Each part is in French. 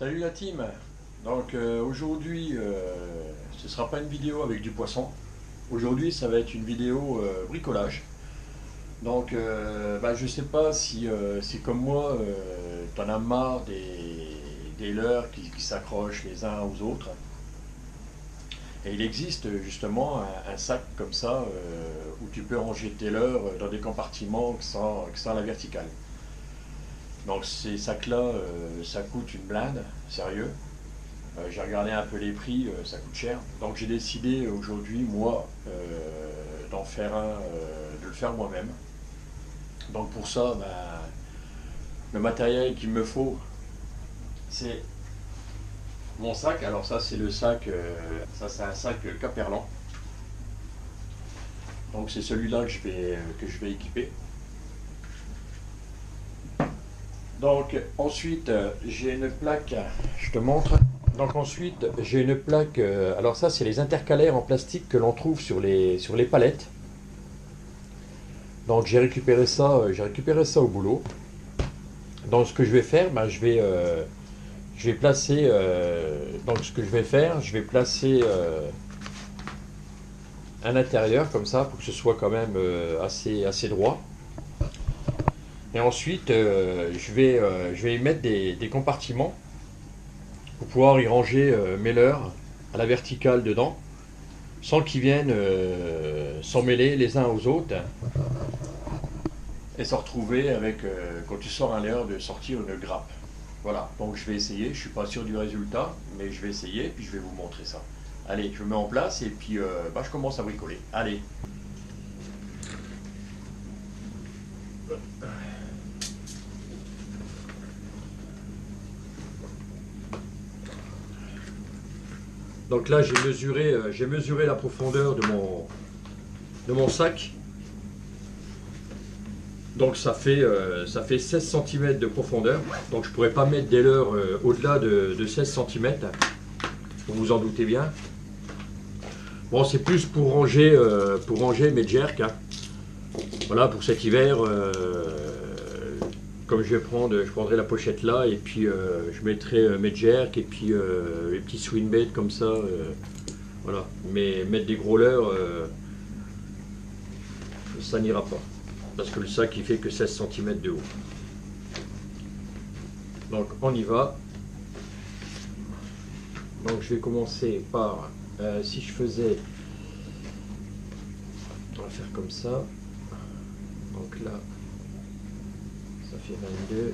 Salut la team. Donc aujourd'hui ce sera pas une vidéo avec du poisson. Aujourd'hui ça va être une vidéo bricolage. Donc je sais pas si c'est comme moi, t'en as marre des leurres qui s'accrochent les uns aux autres. Et il existe justement un sac comme ça où tu peux ranger tes leurres dans des compartiments sans la verticale. Donc ces sacs-là, ça coûte une blinde, sérieux. J'ai regardé un peu les prix, ça coûte cher. Donc j'ai décidé aujourd'hui, moi, d'en faire un, de le faire moi-même. Donc pour ça, le matériel qu'il me faut, c'est mon sac. Alors ça, c'est le sac, ça c'est un sac Caperlan. Donc c'est celui-là que je vais équiper. Donc ensuite, j'ai une plaque, je te montre. Donc ensuite, j'ai une plaque, alors ça c'est les intercalaires en plastique que l'on trouve sur les palettes. Donc j'ai récupéré ça au boulot. Donc ce que je vais faire, je vais placer, donc ce que je vais faire, je vais placer un intérieur comme ça pour que ce soit quand même assez droit. Et ensuite, je vais y mettre des compartiments pour pouvoir y ranger mes leurres à la verticale dedans, sans qu'ils viennent s'emmêler les uns aux autres et se retrouver avec, quand tu sors un leurre, de sortir une grappe. Voilà, donc je vais essayer, je ne suis pas sûr du résultat, mais je vais essayer et puis je vais vous montrer ça. Allez, je me mets en place et puis je commence à bricoler. Allez. Donc là, j'ai mesuré la profondeur de mon sac. Donc ça fait 16 cm de profondeur. Donc je ne pourrais pas mettre des leurres au-delà de 16 cm. Vous vous en doutez bien. Bon, c'est plus pour ranger mes jerks. Hein. Voilà, pour cet hiver, comme je prendrai la pochette là et puis je mettrai mes jerks et puis les petits swing baits comme ça. Voilà, mais mettre des gros leurres, ça n'ira pas. Parce que le sac il fait que 16 cm de haut. Donc on y va. Donc je vais commencer par, si je faisais, on va faire comme ça. Donc là, ça fait 22.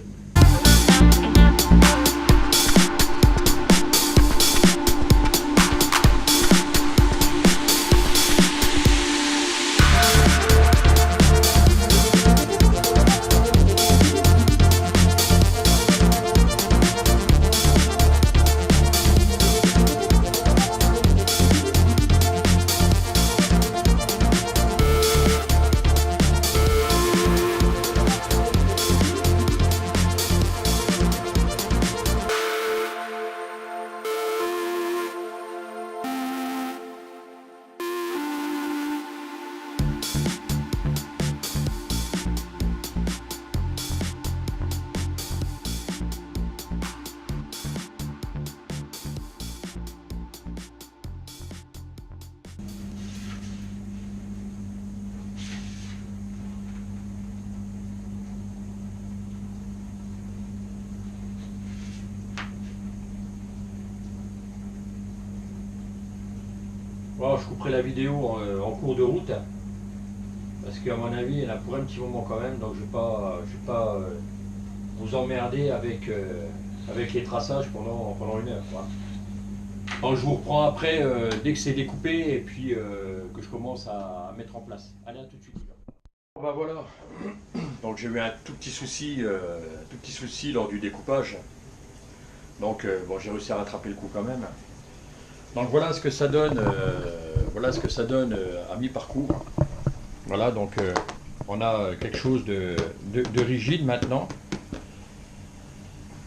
Bon, je couperai la vidéo en cours de route, parce qu'à mon avis, il y en a pour un petit moment quand même, donc je ne vais pas vous emmerder avec les traçages pendant une heure. Quoi. Donc je vous reprends après, dès que c'est découpé, et puis que je commence à mettre en place. Allez, à tout de suite. Bon, bah voilà, donc j'ai eu un tout petit souci lors du découpage, donc bon, j'ai réussi à rattraper le coup quand même. Donc voilà ce que ça donne, à mi-parcours. Voilà, donc on a quelque chose de rigide maintenant.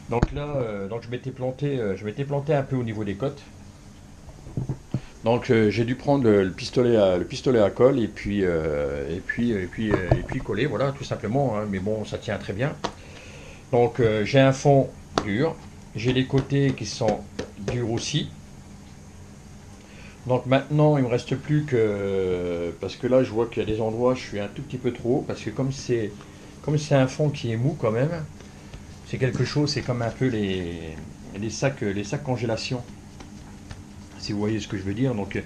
Donc là, donc je m'étais planté un peu au niveau des côtes. Donc j'ai dû prendre le pistolet à colle et puis coller, voilà, tout simplement. Hein, mais bon, ça tient très bien. Donc j'ai un fond dur. J'ai les côtés qui sont durs aussi. Donc maintenant, il me reste plus que... Parce que là, je vois qu'il y a des endroits, je suis un tout petit peu trop haut. Parce que comme c'est un fond qui est mou quand même, c'est quelque chose, c'est comme un peu les sacs congélation. Si vous voyez ce que je veux dire. Donc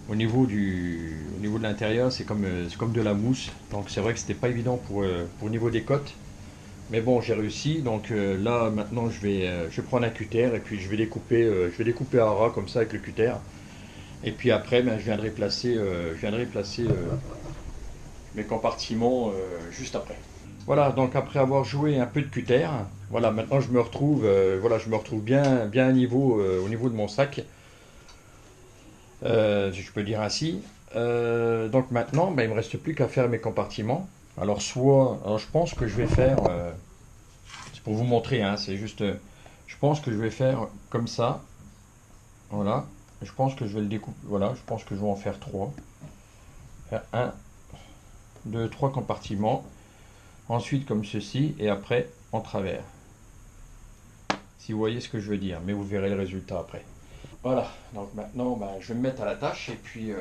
au niveau de l'intérieur, c'est comme de la mousse. Donc c'est vrai que c'était pas évident pour le niveau des côtes. Mais bon, j'ai réussi. Donc là, maintenant, je vais prendre un cutter et puis je vais découper à ras comme ça avec le cutter. Et puis après, ben, je viendrai placer mes compartiments juste après. Voilà, donc après avoir joué un peu de cutter, voilà, maintenant je me retrouve bien, bien au niveau de mon sac, si je peux dire ainsi. Donc maintenant, ben, il ne me reste plus qu'à faire mes compartiments. Alors je pense que je vais faire, c'est pour vous montrer, hein, c'est juste, je pense que je vais faire comme ça, voilà. Je pense que je vais le découper, voilà, je pense que je vais en faire trois. Faire un, deux, trois compartiments. Ensuite comme ceci, et après en travers. Si vous voyez ce que je veux dire, mais vous verrez le résultat après. Voilà, donc maintenant ben, je vais me mettre à la tâche et puis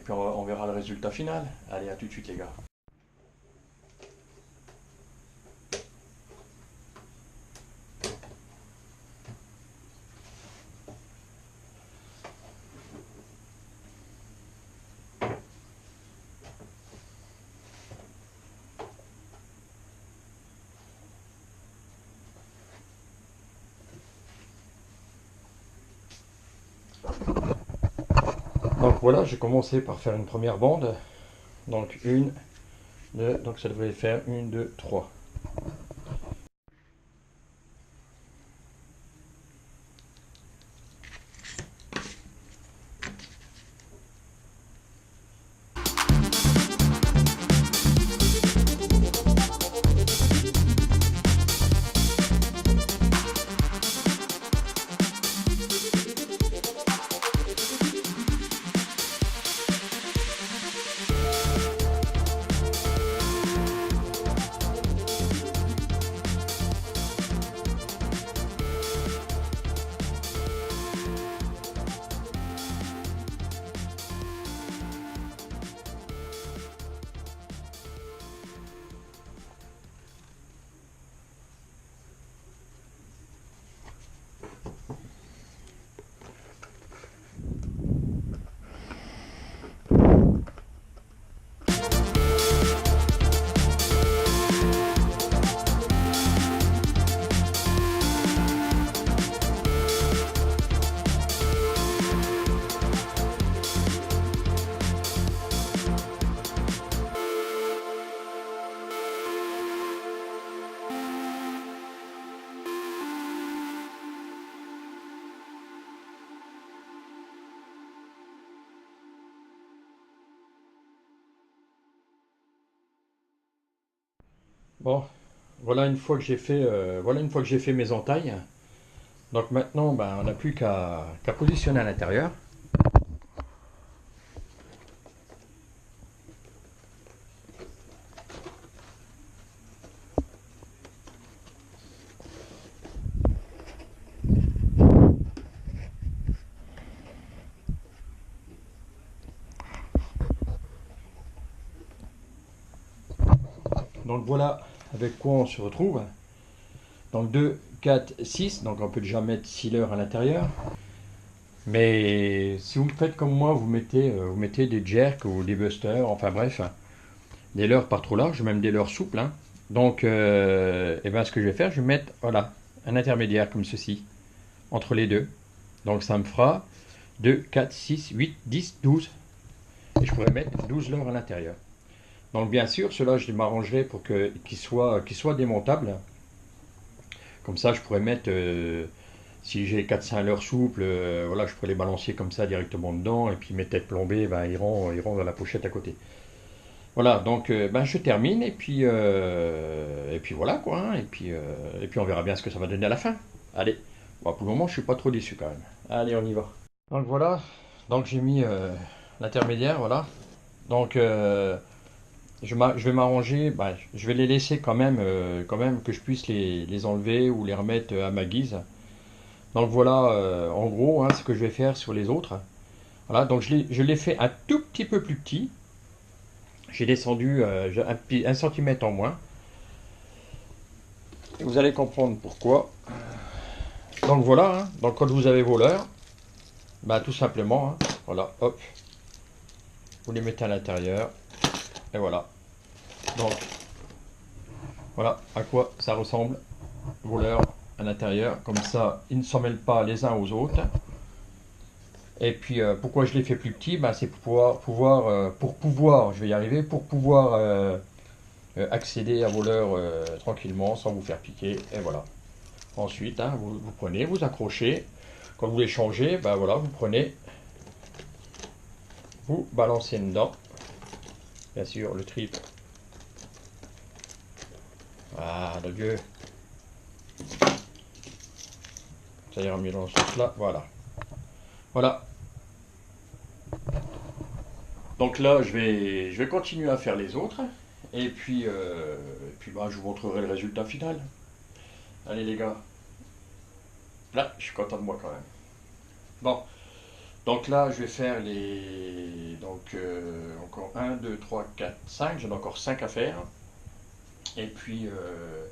on verra le résultat final. Allez, à tout de suite les gars. Donc voilà, j'ai commencé par faire une première bande. Donc une, deux, donc ça devrait faire une, deux, trois. Bon, voilà une fois que j'ai fait mes entailles. Donc maintenant, ben, on n'a plus qu'à positionner à l'intérieur. Donc voilà avec quoi on se retrouve. Donc 2, 4, 6. Donc on peut déjà mettre 6 leurres à l'intérieur. Mais si vous faites comme moi, vous mettez des jerks ou des busters, enfin bref, des leurres pas trop larges, même des leurres souples, hein. Donc et ben, ce que je vais faire, je vais mettre voilà, un intermédiaire comme ceci, entre les deux. Donc ça me fera 2, 4, 6, 8, 10, 12. Et je pourrais mettre 12 leurres à l'intérieur. Donc bien sûr, cela je m'arrangerai pour qu'il soit démontable. Comme ça, je pourrais mettre, si j'ai 4-5 leurres souples, voilà, je pourrais les balancer comme ça directement dedans. Et puis mes têtes plombées, ben, iront dans la pochette à côté. Voilà, donc ben, je termine et puis voilà quoi, hein, et puis on verra bien ce que ça va donner à la fin. Allez, bon, pour le moment je suis pas trop déçu quand même. Allez, on y va. Donc voilà, donc j'ai mis l'intermédiaire, voilà. Donc je vais m'arranger, bah, je vais les laisser quand même que je puisse les enlever ou les remettre à ma guise. Donc voilà, en gros, hein, ce que je vais faire sur les autres. Voilà, donc je l'ai fait un tout petit peu plus petit. J'ai descendu un centimètre en moins. Et vous allez comprendre pourquoi. Donc voilà, hein, donc quand vous avez vos leurres, bah, tout simplement, hein, voilà, hop, vous les mettez à l'intérieur. Et voilà. Donc voilà à quoi ça ressemble, vos leurres à l'intérieur. Comme ça, ils ne s'en mêlent pas les uns aux autres. Et puis pourquoi je les fais plus petits, bah, c'est pour pouvoir, je vais y arriver, pour pouvoir accéder à vos leurres tranquillement sans vous faire piquer. Et voilà. Ensuite, hein, vous prenez, vous accrochez. Quand vous les changez, bah voilà, vous prenez, vous balancez dedans. Bien sûr, le trip. Ah, de Dieu. Ça ira mieux dans ce sens-là. Voilà. Voilà. Donc là, je vais continuer à faire les autres. Et puis bah, je vous montrerai le résultat final. Allez les gars. Là, je suis content de moi quand même. Bon, donc là, je vais faire les... Donc, encore un 2 3 4 5. J'en ai encore 5 à faire. Et puis, euh,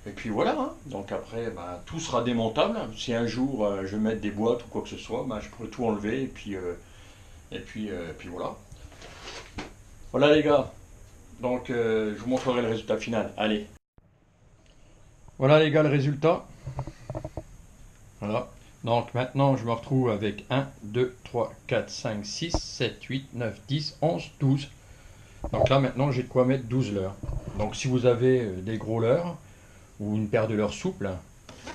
et puis voilà. Hein. Donc après, bah, tout sera démontable. Si un jour je veux mettre des boîtes ou quoi que ce soit, bah, je pourrai tout enlever. Et puis voilà. Voilà les gars. Donc, je vous montrerai le résultat final. Allez. Voilà les gars, le résultat. Voilà. Donc maintenant, je me retrouve avec 1, 2, 3, 4, 5, 6, 7, 8, 9, 10, 11, 12. Donc là, maintenant, j'ai de quoi mettre 12 leurres. Donc si vous avez des gros leurres ou une paire de leurres souples,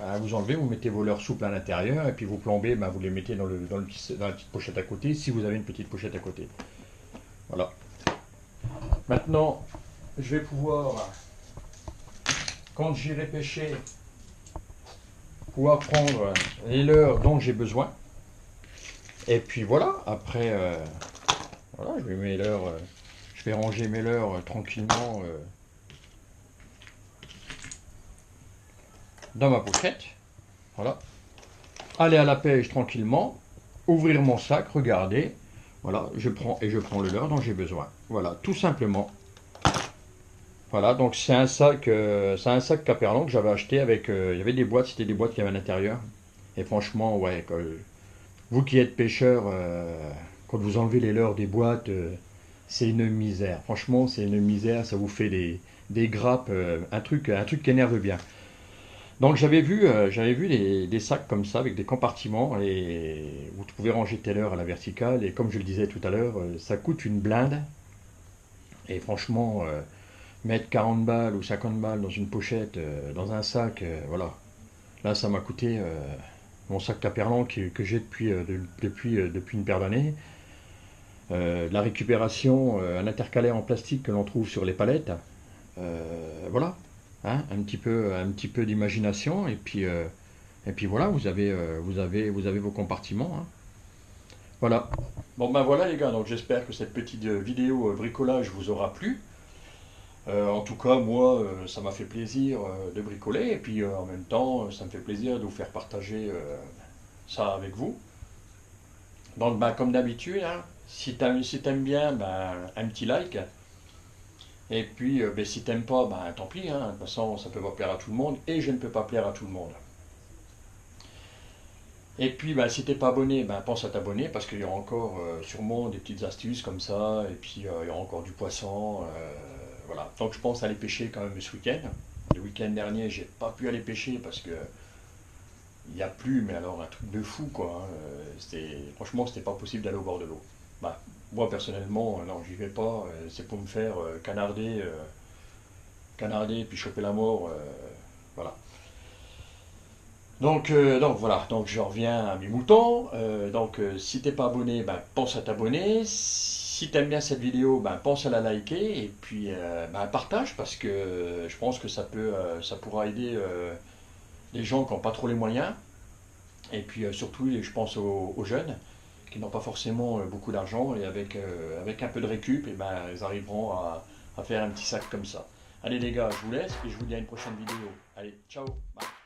bah, vous enlevez, vous mettez vos leurres souples à l'intérieur et puis vos plombés, bah, vous les mettez dans la petite pochette à côté si vous avez une petite pochette à côté. Voilà. Maintenant, je vais pouvoir, quand j'irai pêcher, pouvoir prendre les leurres dont j'ai besoin. Et puis voilà, après, voilà, je vais ranger mes leurres tranquillement dans ma pochette. Voilà. Aller à la pêche tranquillement, ouvrir mon sac, regarder. Voilà, je prends le leurre dont j'ai besoin. Voilà, tout simplement. Voilà, donc c'est un sac Caperlon que j'avais acheté avec, il y avait des boîtes, c'était des boîtes qu'il y avait à l'intérieur. Et franchement, ouais, vous qui êtes pêcheur, quand vous enlevez les leurres des boîtes, c'est une misère. Franchement, c'est une misère. Ça vous fait des grappes, un truc qui énerve bien. Donc j'avais vu des sacs comme ça avec des compartiments et vous pouvez ranger tes leurres à la verticale. Et comme je le disais tout à l'heure, ça coûte une blinde. Et franchement, mettre 40 balles ou 50 balles dans une pochette, dans un sac, voilà. Là, ça m'a coûté mon sac Caperlan que j'ai depuis une paire d'années. La récupération, un intercalaire en plastique que l'on trouve sur les palettes. Voilà, hein, un petit peu d'imagination et puis voilà, vous avez vos compartiments. Hein. Voilà. Bon ben voilà les gars, donc j'espère que cette petite vidéo bricolage vous aura plu. En tout cas, moi, ça m'a fait plaisir de bricoler et puis en même temps, ça me fait plaisir de vous faire partager ça avec vous. Donc ben, comme d'habitude, hein, si t'aimes bien, ben, un petit like. Et puis, ben, si t'aimes pas, ben, tant pis, hein. De toute façon, ça peut pas plaire à tout le monde et je ne peux pas plaire à tout le monde. Et puis, ben, si t'es pas abonné, ben, pense à t'abonner parce qu'il y aura encore sûrement des petites astuces comme ça. Et puis, il y aura encore du poisson. Voilà. Donc, je pense aller pêcher quand même ce week-end. Le week-end dernier, j'ai pas pu aller pêcher parce que il y a plu, mais alors un truc de fou, quoi. Hein. Franchement, c'était pas possible d'aller au bord de l'eau. Bah, moi, personnellement, non, j'y vais pas. C'est pour me faire canarder, puis choper la mort. Voilà. Donc voilà, donc je reviens à mes moutons. Si t'es pas abonné, ben, pense à t'abonner. Si t'aimes bien cette vidéo, ben, pense à la liker et puis ben, partage parce que je pense que ça pourra aider les gens qui n'ont pas trop les moyens. Et puis surtout, je pense aux jeunes qui n'ont pas forcément beaucoup d'argent et avec un peu de récup, et ben, ils arriveront à à faire un petit sac comme ça. Allez les gars, je vous laisse et je vous dis à une prochaine vidéo. Allez, ciao, bye.